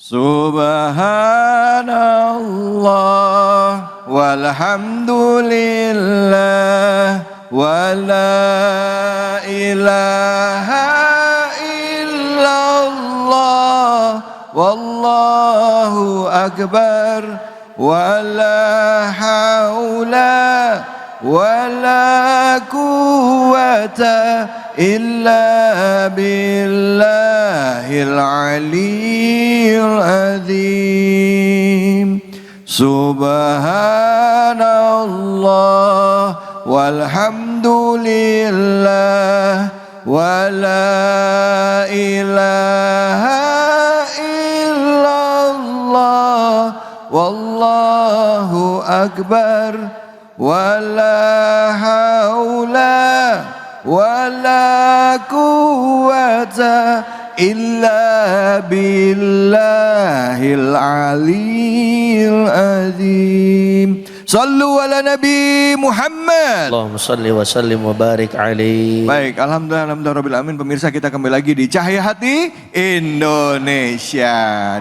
Subhanallah walhamdulillah wa la ilaha illallah wallahu akbar wa la hawla wa la quwwata illa billahil aliyyil azim. Subhanallah walhamdulillah wa la ilaha illallah wallahu akbar wa la hawla wa la quwwata illa billahil aliyyil azim. Sallu ala Nabi Muhammad. Allahumma salli wa sallim wa barik alaihi. Baik, alhamdulillah rabbil alamin. Pemirsa, kita kembali lagi di Cahaya Hati Indonesia.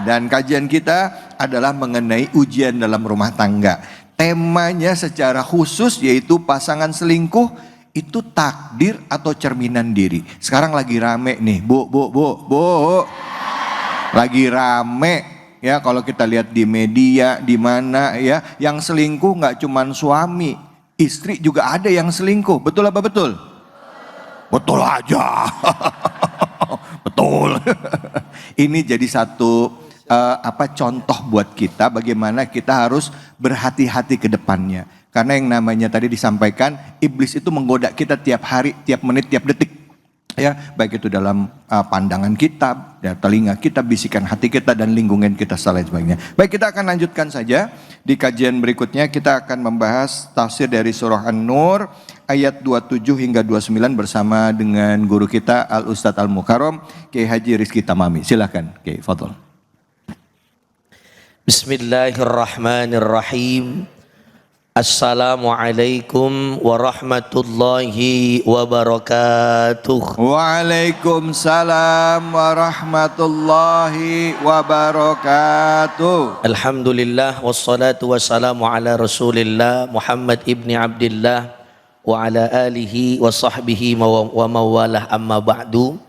Dan kajian kita adalah mengenai ujian dalam rumah tangga. Temanya secara khusus yaitu pasangan selingkuh itu takdir atau cerminan diri. Sekarang lagi rame nih, Bu. Lagi rame ya, kalau kita lihat di media, di mana ya, yang selingkuh nggak cuman suami, istri juga ada yang selingkuh. Betul apa betul? Betul aja. Betul. Ini jadi satu contoh buat kita bagaimana kita harus berhati-hati ke depannya. Karena yang namanya tadi disampaikan, iblis itu menggoda kita tiap hari, tiap menit, tiap detik. Ya, baik itu dalam pandangan kita, ya, telinga kita, bisikan hati kita, dan lingkungan kita selain sebagainya. Baik, kita akan lanjutkan saja. Di kajian berikutnya kita akan membahas tafsir dari surah An-Nur ayat 27 hingga 29 bersama dengan guru kita Al-Ustadz Al-Mukarram Kiai Haji Rizky Tamami. Silakan Kiai, fadhol. Bismillahirrahmanirrahim. Assalamualaikum warahmatullahi wabarakatuh. Waalaikumsalam warahmatullahi wabarakatuh. Alhamdulillah wassalatu wassalamu ala Rasulillah Muhammad ibni Abdillah wa ala alihi wa sahbihi wa mawalah, amma ba'du.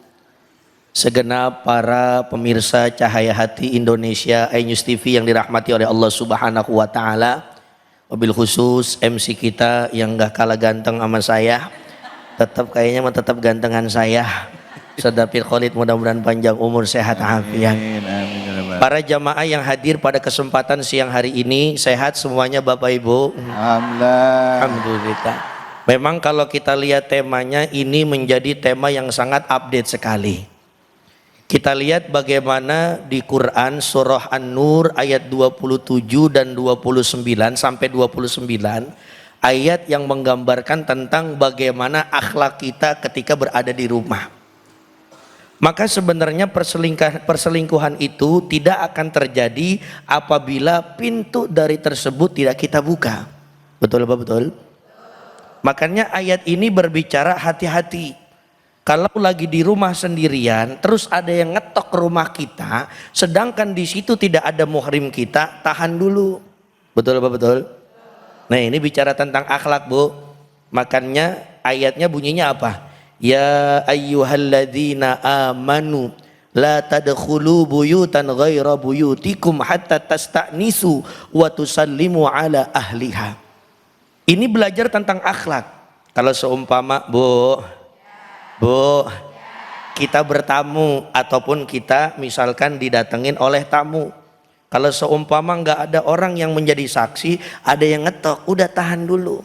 Segenap para pemirsa Cahaya Hati Indonesia iNews TV yang dirahmati oleh Allah Subhanahu wa taala. Wabil khusus MC kita yang gak kalah ganteng sama saya, kayaknya tetap gantengan saya. Sadapir Khalid, mudah-mudahan panjang umur, sehat afiat. Para jamaah yang hadir pada kesempatan siang hari ini, sehat semuanya Bapak Ibu? Alhamdulillah. Memang kalau kita lihat temanya, ini menjadi tema yang sangat update sekali. Kita lihat bagaimana di Quran surah An-Nur ayat 27 dan 29 sampai 29 ayat yang menggambarkan tentang bagaimana akhlak kita ketika berada di rumah. Maka sebenarnya perselingkuhan itu tidak akan terjadi apabila pintu dari tersebut tidak kita buka. Betul apa betul? Makanya ayat ini berbicara hati-hati. Kalau lagi di rumah sendirian, terus ada yang ngetok rumah kita, sedangkan di situ tidak ada muhrim kita, tahan dulu. Betul apa betul? Nah, ini bicara tentang akhlak, Bu. Makanya ayatnya bunyinya apa? Ya ayyuhalladzina amanu la tadkhulu buyutan ghaira buyutikum hatta tasta'nisu wa tusallimu ala ahliha. Ini belajar tentang akhlak. Kalau seumpama, Bu, kita bertamu ataupun kita misalkan didatengin oleh tamu. Kalau seumpama nggak ada orang yang menjadi saksi, ada yang ngetok, udah tahan dulu.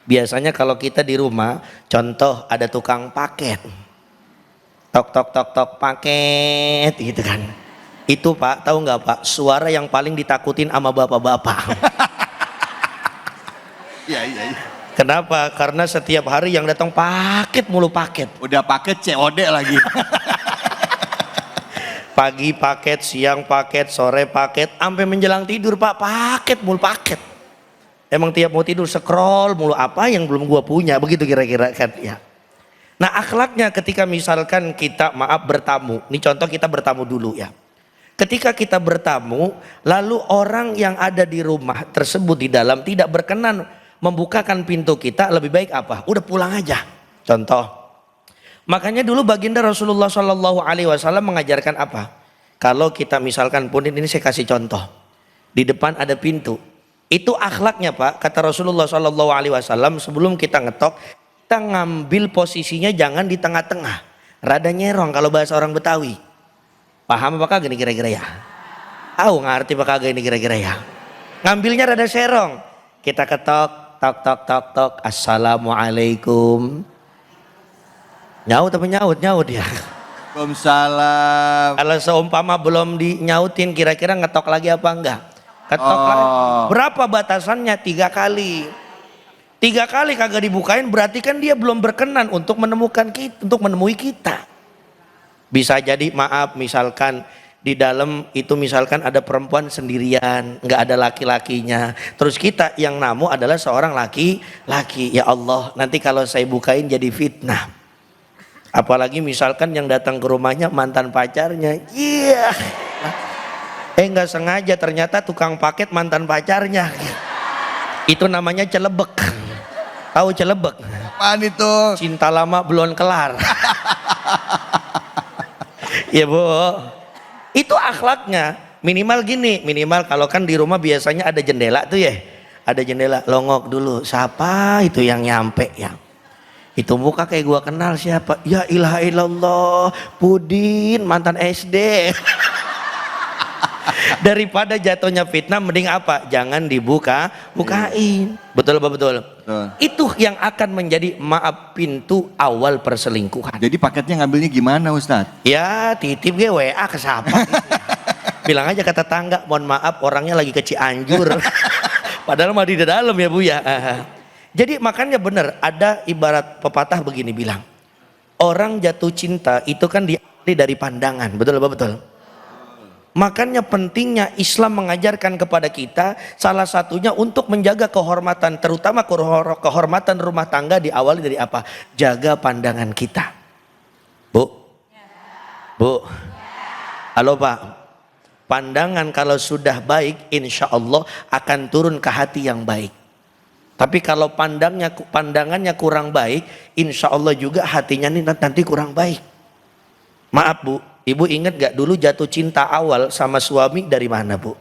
Biasanya kalau kita di rumah, contoh ada tukang paket. Tok tok tok tok paket gitu kan. Itu Pak, tahu nggak Pak, suara yang paling ditakutin sama bapak-bapak. Iya. Kenapa? Karena setiap hari yang datang paket mulu paket. Udah paket COD lagi. Pagi paket, siang paket, sore paket, sampai menjelang tidur Pak, paket mulu paket. Emang tiap mau tidur scroll mulu, apa yang belum gua punya, begitu kira-kira kan ya. Nah akhlaknya ketika misalkan kita bertamu, ini contoh kita bertamu dulu ya. Ketika kita bertamu, lalu orang yang ada di rumah tersebut di dalam tidak berkenan membukakan pintu kita, lebih baik apa? Udah pulang aja. Contoh. Makanya dulu baginda Rasulullah Shallallahu Alaihi Wasallam mengajarkan apa? Kalau kita misalkan pun ini saya kasih contoh, di depan ada pintu, itu akhlaknya Pak, kata Rasulullah Shallallahu Alaihi Wasallam, sebelum kita ngetok, kita ngambil posisinya jangan di tengah-tengah, rada nyerong kalau bahasa orang Betawi. Paham apa kagak nih kira-kira ya? Ngerti apa kagak ini kira-kira ya? Ngambilnya rada serong. Kita ketok, tok tok tok tok, assalamualaikum. Nyaut apa nyaut ya? Waalaikumsalam. Kalau seumpama belum dinyautin, kira-kira ngetok lagi apa enggak? Ketok lagi. Berapa batasannya? 3 kali. 3 kali kagak dibukain, berarti kan dia belum berkenan untuk menemukan kita, untuk menemui kita. Bisa jadi maaf, misalkan di dalam itu misalkan ada perempuan sendirian, nggak ada laki-lakinya. Terus kita yang namu adalah seorang laki-laki. Ya Allah, nanti kalau saya bukain jadi fitnah. Apalagi misalkan yang datang ke rumahnya mantan pacarnya. Iya. Nggak sengaja ternyata tukang paket mantan pacarnya. Itu namanya celebek. Tahu celebek? Apaan itu? Cinta lama belum kelar. Ya Bu, itu akhlaknya. Minimal gini, minimal kalau kan di rumah biasanya ada jendela tuh ya, ada jendela, longok dulu, siapa itu yang nyampe ya? Itu muka kayak gua kenal, siapa? Ya ilaha illallah, Pudin mantan SD. Daripada jatuhnya fitnah, mending apa? Jangan bukain. Betul apa betul? Betul. Itu yang akan menjadi maaf pintu awal perselingkuhan. Jadi paketnya ngambilnya gimana Ustadz? Ya titip gue WA ke siapa? Bilang aja ke tetangga, mohon maaf orangnya lagi ke Cianjur. Padahal mah di dalam ya Bu ya. Jadi makanya benar, ada ibarat pepatah begini bilang, orang jatuh cinta itu kan diawali dari pandangan. Betul apa betul? Makanya pentingnya Islam mengajarkan kepada kita salah satunya untuk menjaga kehormatan, terutama kehormatan rumah tangga diawali dari apa? Jaga pandangan kita. Bu, halo Pak. Pandangan kalau sudah baik, insya Allah akan turun ke hati yang baik. Tapi kalau pandangannya kurang baik, insya Allah juga hatinya nanti kurang baik. Maaf Bu. Ibu ingat gak dulu jatuh cinta awal sama suami dari mana Bu?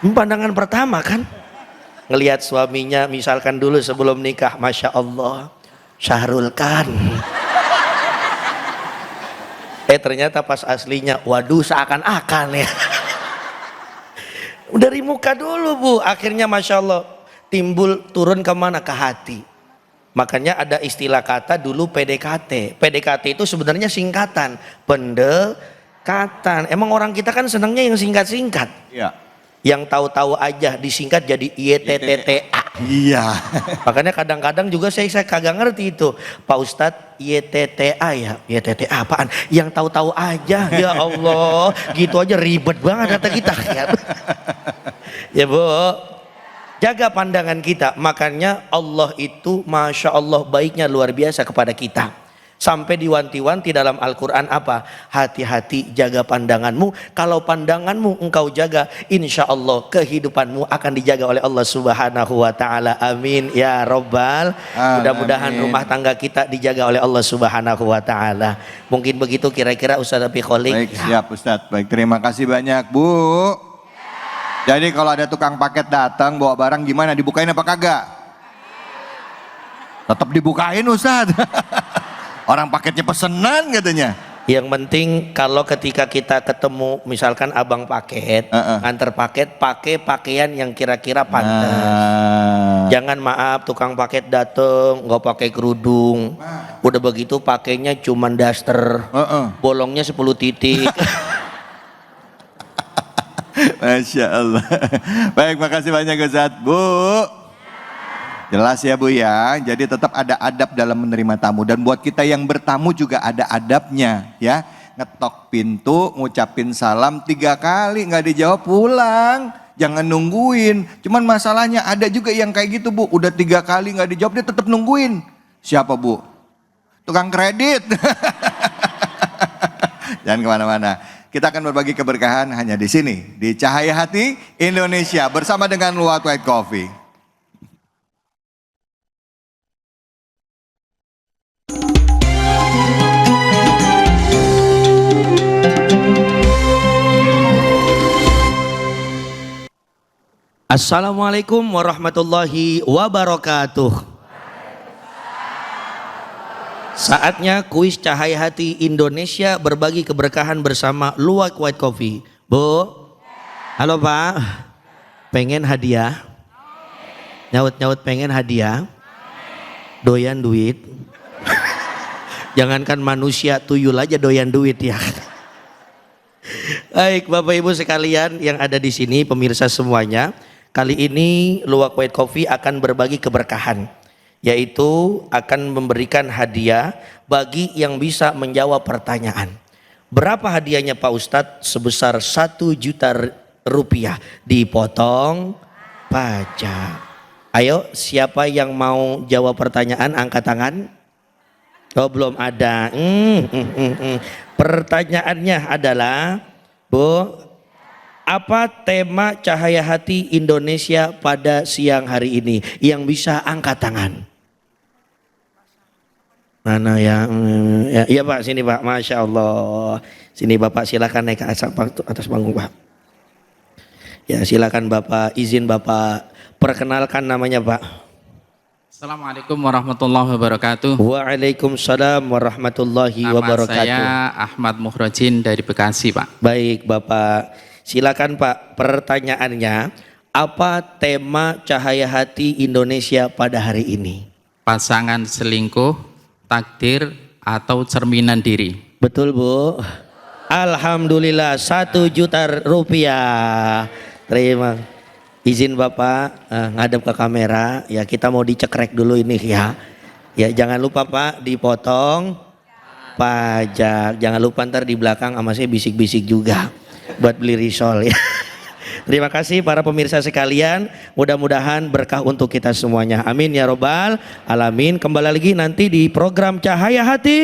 Pandangan pertama kan? Ngelihat suaminya misalkan dulu sebelum nikah, Masya Allah, Syahrul Khan. Ternyata pas aslinya, waduh seakan-akan ya. Dari muka dulu Bu, akhirnya Masya Allah timbul turun kemana? Ke hati. Makanya ada istilah kata dulu PDKT. PDKT itu sebenarnya singkatan, pendekatan. Emang orang kita kan senangnya yang singkat-singkat. Iya. Yang tahu-tahu aja disingkat jadi YTTTA. Iya. Makanya kadang-kadang juga saya kagak ngerti itu. Pak Ustadz YTTA ya. YTTA apaan? Yang tahu-tahu aja. Ya Allah, gitu aja ribet banget kata kita. Ya Bu. Jaga pandangan kita, makanya Allah itu Masya Allah baiknya luar biasa kepada kita. Sampai diwanti-wanti dalam Al-Quran apa? Hati-hati jaga pandanganmu. Kalau pandanganmu engkau jaga, insya Allah kehidupanmu akan dijaga oleh Allah Subhanahu Wa Taala. Amin ya Rabbal. Mudah-mudahan rumah tangga kita dijaga oleh Allah Subhanahu Wa Taala. Mungkin begitu kira-kira Ustaz Abi Kholik. Baik, siap Ustadz. Baik, terima kasih banyak Bu. Jadi kalau ada tukang paket datang bawa barang gimana, dibukain apa kagak? Tetap dibukain Ustadz. Orang paketnya pesenan katanya. Yang penting kalau ketika kita ketemu misalkan abang paket, antar paket, pakai pakaian yang kira-kira pantas. Jangan maaf tukang paket dateng nggak pakai kerudung. Udah begitu pakainya cuman daster. Bolongnya 10 titik. Masya Allah. Baik, makasih banyak Ustadz. Bu, jelas ya Bu ya. Jadi tetap ada adab dalam menerima tamu. Dan buat kita yang bertamu juga ada adabnya ya. Ngetok pintu, ngucapin salam 3 kali, nggak dijawab pulang. Jangan nungguin. Cuman masalahnya ada juga yang kayak gitu Bu. Udah 3 kali nggak dijawab, dia tetap nungguin. Siapa Bu? Tukang kredit. Jangan kemana-mana. Kita akan berbagi keberkahan hanya di sini, di Cahaya Hati Indonesia bersama dengan Luwak White Coffee. Assalamualaikum warahmatullahi wabarakatuh. Saatnya kuis Cahaya Hati Indonesia berbagi keberkahan bersama Luwak White Coffee. Bu, halo Pak, pengen hadiah? Nyaut-nyaut pengen hadiah? Doyan duit? Jangankan manusia, tuyul aja doyan duit ya. Baik Bapak Ibu sekalian yang ada di sini, pemirsa semuanya. Kali ini Luwak White Coffee akan berbagi keberkahan, yaitu akan memberikan hadiah bagi yang bisa menjawab pertanyaan. Berapa hadiahnya Pak Ustadz? Sebesar 1 juta rupiah, dipotong pajak. Ayo, siapa yang mau jawab pertanyaan angkat tangan? Oh belum ada. Pertanyaannya adalah, Bu, apa tema Cahaya Hati Indonesia pada siang hari ini? Yang bisa angkat tangan. Mana ya? Iya Pak, sini Pak. Masya Allah. Sini Bapak, silakan naik ke atas panggung Pak. Ya silakan Bapak, izin Bapak perkenalkan namanya Pak. Assalamualaikum warahmatullahi wabarakatuh. Waalaikumsalam warahmatullahi wabarakatuh. Nama saya Ahmad Muhrojin dari Bekasi Pak. Baik Bapak. Silakan Pak, pertanyaannya, apa tema Cahaya Hati Indonesia pada hari ini? Pasangan selingkuh, takdir, atau cerminan diri? Betul Bu. Alhamdulillah 1 juta rupiah. Terima. Izin Bapak ngadep ke kamera. Ya kita mau dicekrek dulu ini ya. Ya jangan lupa Pak dipotong pajak. Jangan lupa ntar di belakang sama saya bisik-bisik juga buat beli risol ya. Terima kasih para pemirsa sekalian. Mudah-mudahan berkah untuk kita semuanya. Amin ya robbal alamin. Kembali lagi nanti di program Cahaya Hati